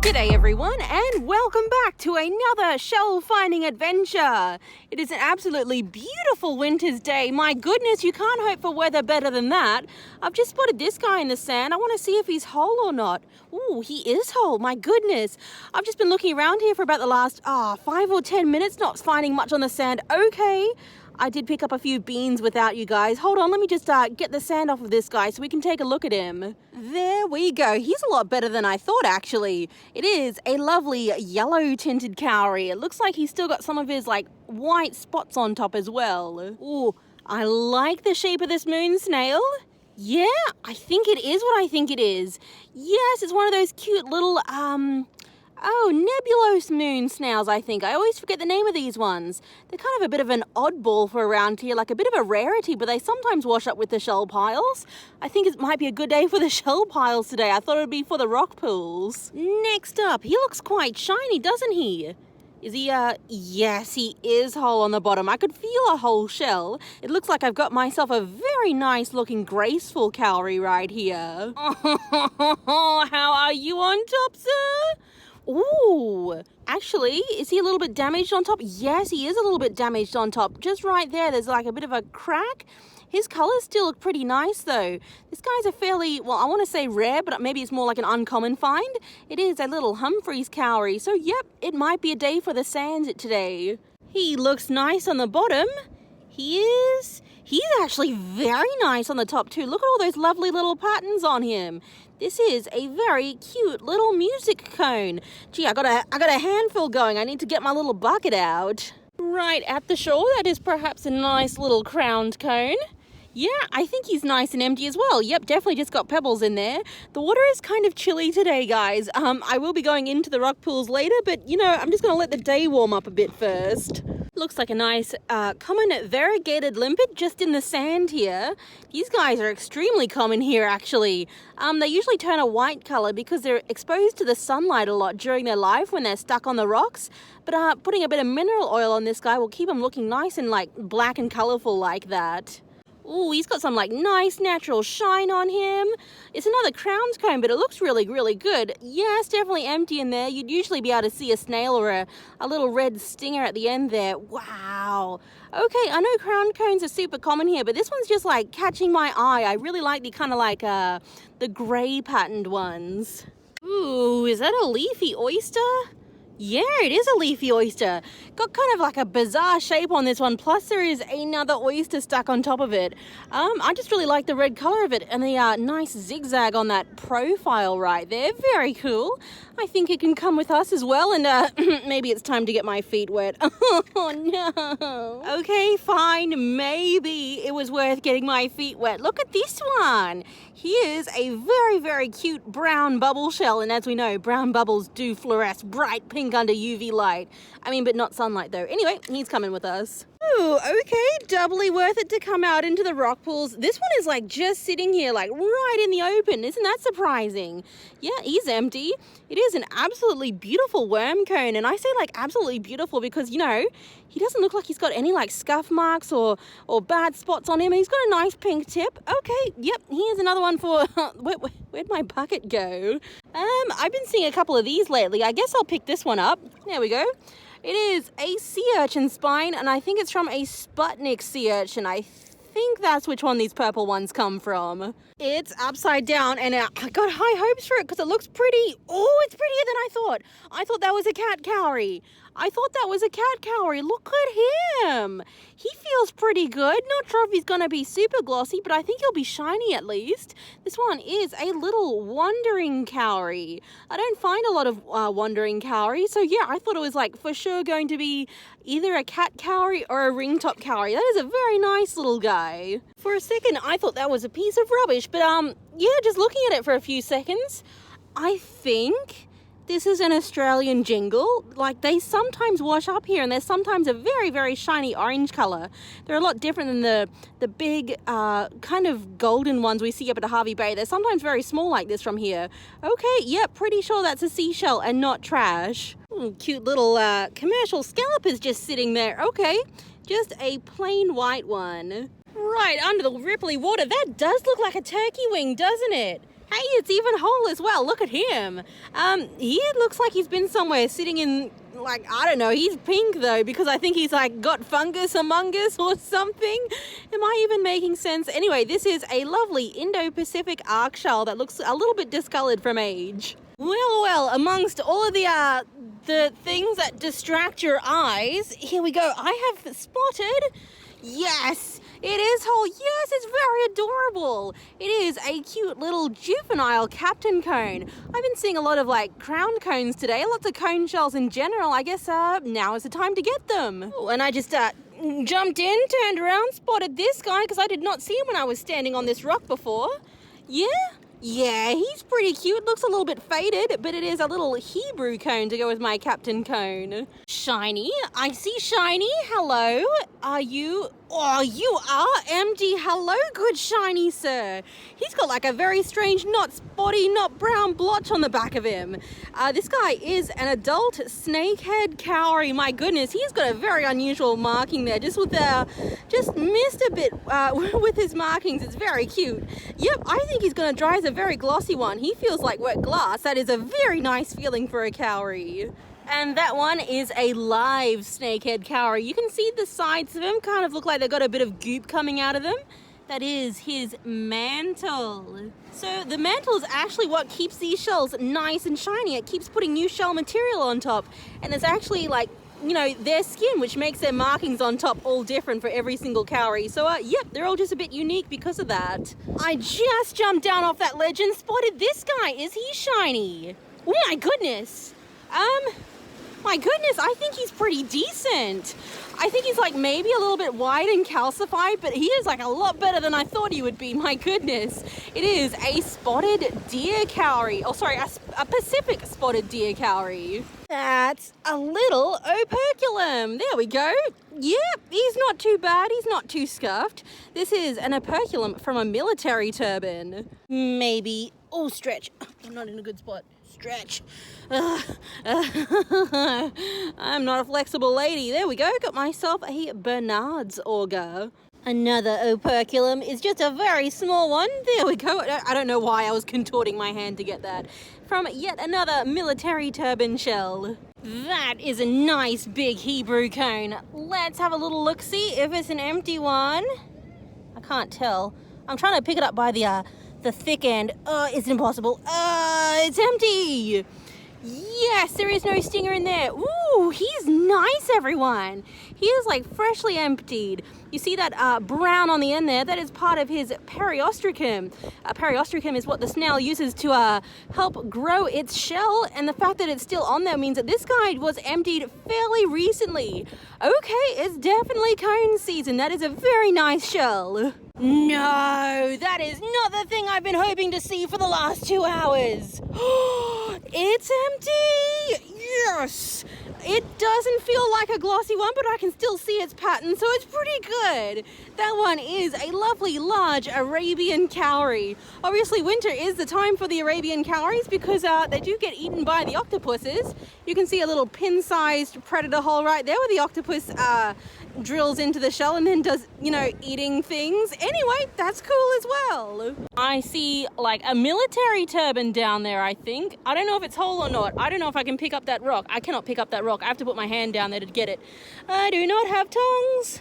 G'day everyone, and welcome back to another shell finding adventure. It is an absolutely beautiful winter's day. My goodness, you can't hope for weather better than that. I've just spotted this guy in the sand. I want to see if he's whole or not. Ooh, he is whole, my goodness. I've just been looking around here for about the last 5 or 10 minutes, not finding much on the sand. Okay, I did pick up a few beans without you guys. Hold on, let me just get the sand off of this guy so we can take a look at him. There we go. He's a lot better than I thought, actually. It is a lovely yellow tinted cowrie. It looks like he's still got some of his white spots on top as well. Ooh, I like the shape of this moon snail. Yeah, I think it is what I think it is. Yes, it's one of those cute little, nebulose moon snails, I think. I always forget the name of these ones. They're kind of a bit of an oddball for around here, like a bit of a rarity, but they sometimes wash up with the shell piles. I think it might be a good day for the shell piles today. I thought it would be for the rock pools. Next up, he looks quite shiny, doesn't he? Is he, yes, he is whole on the bottom. I could feel a whole shell. It looks like I've got myself a very nice looking graceful cowrie right here. Oh, how are you on top, sir? Ooh, actually, is he a little bit damaged on top? Yes, he is a little bit damaged on top. Just right there, there's like a bit of a crack. His colors still look pretty nice though. This guy's a fairly, well, I want to say rare, but maybe it's more like an uncommon find. It is a little Humphreys cowrie, so yep, it might be a day for the sand today. He looks nice on the bottom. He's actually very nice on the top too. Look at all those lovely little patterns on him. This is a very cute little music cone. Gee, I got a handful going. I need to get my little bucket out. Right at the shore, that is perhaps a nice little crowned cone. Yeah, I think he's nice and empty as well. Yep, definitely just got pebbles in there. The water is kind of chilly today, guys. I will be going into the rock pools later, but I'm just going to let the day warm up a bit first. Looks like a nice common variegated limpet just in the sand here. These guys are extremely common here, actually. They usually turn a white color because they're exposed to the sunlight a lot during their life when they're stuck on the rocks. But putting a bit of mineral oil on this guy will keep him looking nice and black and colorful like that. Ooh, he's got some nice natural shine on him. It's another crowned cone, but it looks really, really good. Yeah, it's definitely empty in there. You'd usually be able to see a snail or a little red stinger at the end there. Wow. Okay, I know crowned cones are super common here, but this one's just catching my eye. I really like the kind of the gray patterned ones. Ooh, is that a leafy oyster? Yeah, it is a leafy oyster. Got kind of a bizarre shape on this one, plus there is another oyster stuck on top of it. I just really like the red color of it and the nice zigzag on that profile right there. Very cool. I think it can come with us as well, and maybe it's time to get my feet wet. Oh no. Okay, fine, maybe it was worth getting my feet wet. Look at this one. Here's a very, very cute brown bubble shell, and as we know, brown bubbles do fluoresce bright pink under UV light. But not sunlight though. Anyway, he's coming with us. Ooh, okay, doubly worth it to come out into the rock pools. This one is just sitting here right in the open. Isn't that surprising? Yeah, he's empty. It is an absolutely beautiful worm cone, and I say absolutely beautiful because he doesn't look like he's got any scuff marks or bad spots on him. He's got a nice pink tip. Okay, yep, here's another one for where'd my bucket go? I've been seeing a couple of these lately. I guess I'll pick this one up. There we go. It is a sea urchin spine, and I think it's from a Sputnik sea urchin. I think that's which one these purple ones come from. It's upside down, and I got high hopes for it because it looks pretty. Oh, it's prettier than I thought. I thought that was a cat cowrie. Look at him. He feels pretty good. Not sure if he's going to be super glossy, but I think he'll be shiny at least. This one is a little wandering cowrie. I don't find a lot of wandering cowries, so yeah, I thought it was for sure going to be either a cat cowrie or a ringtop cowrie. That is a very nice little guy. For a second, I thought that was a piece of rubbish, but yeah, just looking at it for a few seconds, I think this is an Australian jingle. They sometimes wash up here, and they're sometimes a very, very shiny orange color. They're a lot different than the big kind of golden ones we see up at Harvey Bay. They're sometimes very small like this from here. Okay, yep, pretty sure that's a seashell and not trash. Cute little commercial scallop is just sitting there. Okay, just a plain white one. Right under the ripply water. That does look like a turkey wing, doesn't it? Hey, it's even whole as well. Look at him. He looks like he's been somewhere sitting in, like, I don't know. He's pink though because I think he's like got fungus among us or something. Am I even making sense? Anyway, this is a lovely Indo-Pacific arc shell that looks a little bit discolored from age. Well, amongst all of the things that distract your eyes, here we go. I have spotted, yes, it is whole. Yes, it's very adorable. It is a cute little juvenile captain cone. I've been seeing a lot of like crown cones today, lots of cone shells in general. I guess now is the time to get them. Oh, and I just jumped in, turned around, spotted this guy because I did not see him when I was standing on this rock before. Yeah, he's pretty cute. Looks a little bit faded, but it is a little Hebrew cone to go with my captain cone. Shiny. I see shiny. Hello. Are you... Oh, you are empty. Hello, good shiny sir. He's got like a very strange, not spotty, not brown blotch on the back of him. This guy is an adult snakehead cowrie. My goodness, he's got a very unusual marking there. Just missed a bit with his markings. It's very cute. Yep, I think he's going to dry as a very glossy one. He feels like wet glass. That is a very nice feeling for a cowrie. And that one is a live snakehead cowrie. You can see the sides of him kind of look like they've got a bit of goop coming out of them. That is his mantle. So the mantle is actually what keeps these shells nice and shiny. It keeps putting new shell material on top. And it's actually like, you know, their skin, which makes their markings on top all different for every single cowrie. So, yep, they're all just a bit unique because of that. I just jumped down off that ledge and spotted this guy. Is he shiny? Oh my goodness. My goodness, I think he's pretty decent. I think he's like maybe a little bit wide and calcified, but he is like a lot better than I thought he would be. My goodness. It is a spotted deer cowrie. Oh, sorry, a Pacific spotted deer cowrie. That's a little Operculum. There we go. Yep, he's not too bad. He's not too scuffed. This is an Operculum from a military turban. Maybe. Oh, stretch. I'm not in a good spot. Stretch. I'm not a flexible lady. There we go. Got myself a Bernard's auger. Another Operculum is just a very small one. There we go. I don't know why I was contorting my hand to get that. From yet another military turban shell. That is a nice big Hebrew cone. Let's have a little look-see if it's an empty one. I can't tell. I'm trying to pick it up by the thick end. It's impossible. It's empty. Yes, there is no stinger in there. Ooh, he's nice, everyone. He is like freshly emptied. You see that brown on the end there? That is part of his periostracum. Periostracum is what the snail uses to help grow its shell, and the fact that it's still on there means that this guy was emptied fairly recently. Okay, it's definitely cone season. That is a very nice shell. No, that is not the thing I've been hoping to see for the last 2 hours. It's empty! Yes! It doesn't feel like a glossy one, but I can still see its pattern, so it's pretty good. That one is a lovely, large Arabian cowrie. Obviously, winter is the time for the Arabian cowries because they do get eaten by the octopuses. You can see a little pin-sized predator hole right there where the octopus drills into the shell and then does, you know, eating things. Anyway, that's cool as well. I see like a military turban down there, I think. I don't know if it's whole or not. I don't know if I can pick up that rock. I cannot pick up that rock. I have to put my hand down there to get it. I do not have tongs.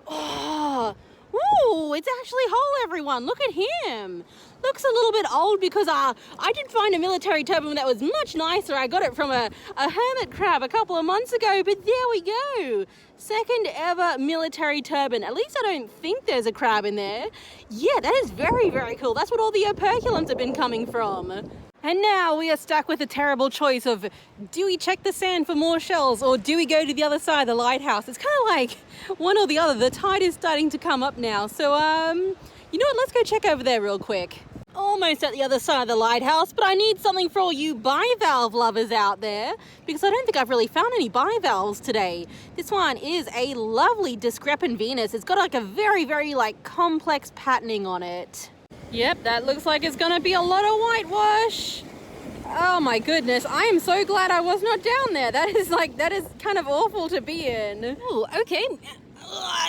Oh, ooh, it's actually whole, everyone. Look at him. Looks a little bit old because I did find a military turban that was much nicer. I got it from a hermit crab a couple of months ago, but there we go. Second ever military turban. At least I don't think there's a crab in there. Yeah, that is very, very cool. That's what all the Operculums have been coming from. And now we are stuck with a terrible choice of, do we check the sand for more shells or do we go to the other side of the lighthouse? It's kind of like one or the other. The tide is starting to come up now. So, you know what? Let's go check over there real quick. Almost at the other side of the lighthouse, but I need something for all you bivalve lovers out there because I don't think I've really found any bivalves today. This one is a lovely discrepant Venus. It's got like a very, very like complex patterning on it. Yep, that looks like it's gonna be a lot of whitewash. Oh my goodness, I am so glad I was not down there. That is kind of awful to be in. Ooh, okay.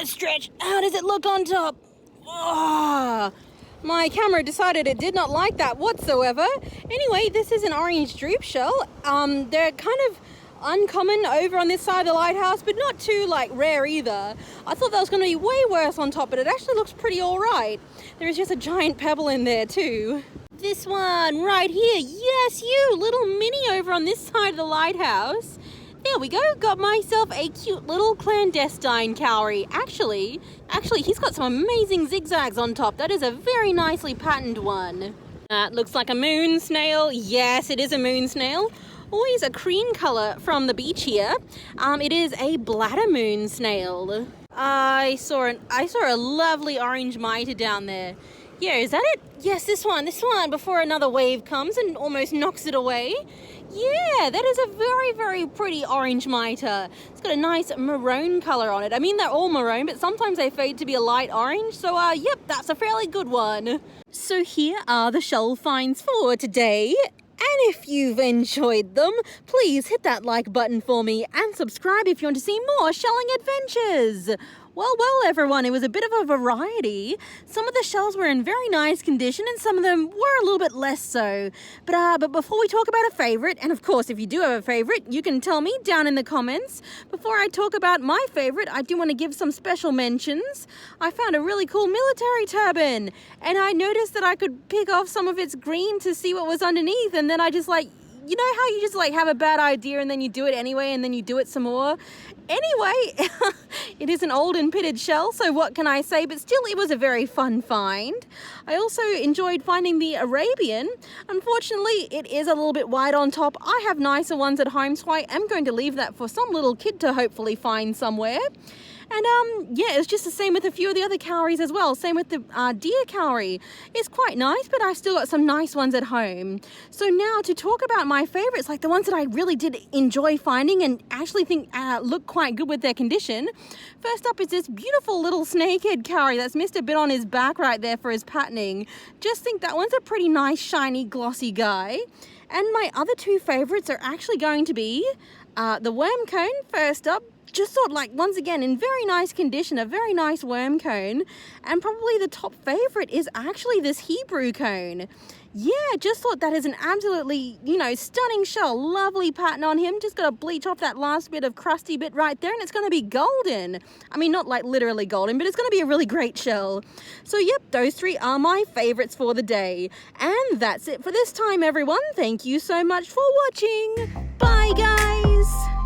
Stretch. How does it look on top? Oh. My camera decided it did not like that whatsoever. Anyway, this is an orange droop shell. They're kind of uncommon over on this side of the lighthouse, but not too rare either. I thought that was going to be way worse on top, but it actually looks pretty alright. There is just a giant pebble in there too. This one right here, yes, you little mini over on this side of the lighthouse. There we go, got myself a cute little clandestine cowrie. Actually, he's got some amazing zigzags on top. That is a very nicely patterned one. That looks like a moon snail. Yes, it is a moon snail. Always a cream color from the beach here. It is a bladder moon snail. I saw a lovely orange mitre down there. Yeah, is that it? Yes, this one, before another wave comes and almost knocks it away. Yeah, that is a very, very pretty orange mitre. It's got a nice maroon colour on it. I mean, they're all maroon, but sometimes they fade to be a light orange. So, yep, that's a fairly good one. So here are the shell finds for today. And if you've enjoyed them, please hit that like button for me and subscribe if you want to see more shelling adventures. Well, everyone, it was a bit of a variety. Some of the shells were in very nice condition and some of them were a little bit less so. But before we talk about a favourite, and of course, if you do have a favourite, you can tell me down in the comments. Before I talk about my favourite, I do want to give some special mentions. I found a really cool military turban, and I noticed that I could pick off some of its green to see what was underneath, and then I just you know how you just have a bad idea and then you do it anyway and then you do it some more? Anyway, it is an old and pitted shell, so what can I say? But still, it was a very fun find. I also enjoyed finding the Arabian. Unfortunately, it is a little bit wide on top. I have nicer ones at home, so I am going to leave that for some little kid to hopefully find somewhere. And yeah, it's just the same with a few of the other cowries as well. Same with the deer cowrie. It's quite nice, but I've still got some nice ones at home. So now to talk about my favorites, the ones that I really did enjoy finding and actually think look quite good with their condition. First up is this beautiful little snakehead cowrie that's missed a bit on his back right there for his patterning. Just think that one's a pretty nice, shiny, glossy guy. And my other two favorites are actually going to be the worm cone first up. Just thought once again in very nice condition, a very nice worm cone, and probably the top favorite is actually this Hebrew cone. Yeah, just thought that is an absolutely, stunning shell. Lovely pattern on him. Just got to bleach off that last bit of crusty bit right there and it's going to be golden. I mean, not literally golden, but it's going to be a really great shell. So yep, those three are my favorites for the day. And that's it for this time, everyone. Thank you so much for watching. Bye, guys.